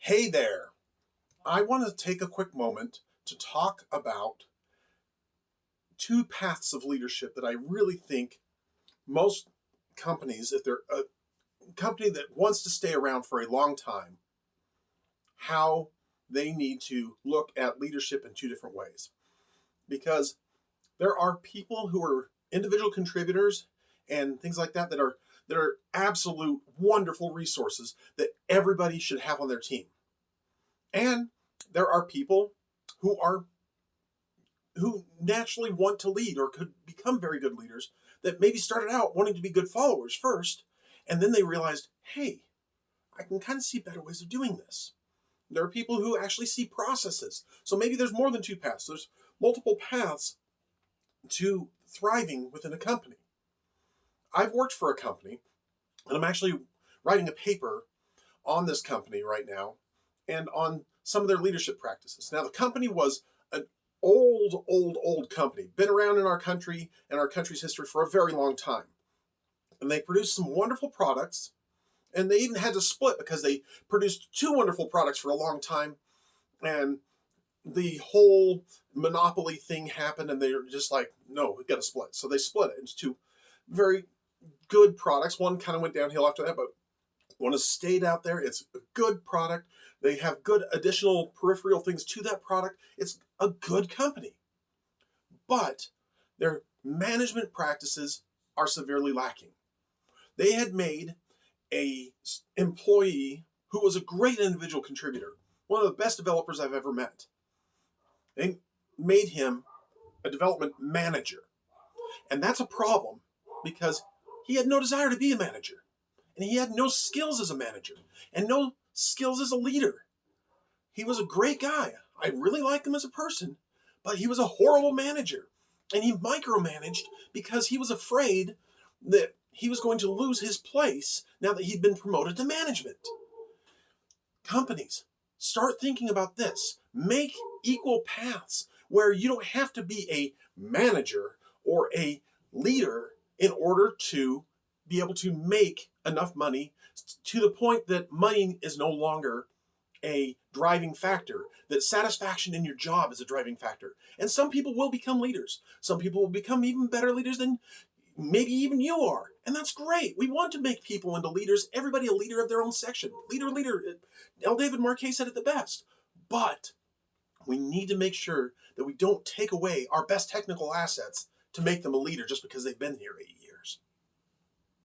Hey there. I want to take a quick moment to talk about two paths of leadership that I really think most companies, if they're a company that wants to stay around for a long time, how they need to look at leadership in two different ways. Because there are people who are individual contributors and things like that are absolute wonderful resources that everybody should have on their team. And there are people who are who naturally want to lead or could become very good leaders that maybe started out wanting to be good followers first, and then they realized, hey, I can kind of see better ways of doing this. There are people who actually see processes. So maybe there's more than two paths. There's multiple paths to thriving within a company. I've worked for a company, and I'm actually writing a paper on this company right now and on some of their leadership practices. Now, the company was an old company, been around in our country and our country's history for a very long time. And they produced some wonderful products, and they even had to split because they produced two wonderful products for a long time. And the whole monopoly thing happened, and they were just like, no, we've got to split. So they split it into two very good products. One kind of went downhill after that, but one has stayed out there. It's a good product. They have good additional peripheral things to that product. It's a good company. But their management practices are severely lacking. They had made a employee who was a great individual contributor, one of the best developers I've ever met. They made him a development manager. And that's a problem because he had no desire to be a manager. And he had no skills as a manager and no skills as a leader. He was a great guy. I really liked him as a person, but he was a horrible manager. And he micromanaged because he was afraid that he was going to lose his place now that he'd been promoted to management. Companies, start thinking about this. Make equal paths where you don't have to be a manager or a leader in order to be able to make enough money to the point that money is no longer a driving factor, that satisfaction in your job is a driving factor. And some people will become leaders. Some people will become even better leaders than maybe even you are. And that's great. We want to make people into leaders, everybody a leader of their own section. Leader. L. David Marquet said it the best. But we need to make sure that we don't take away our best technical assets to make them a leader just because they've been here 8 years.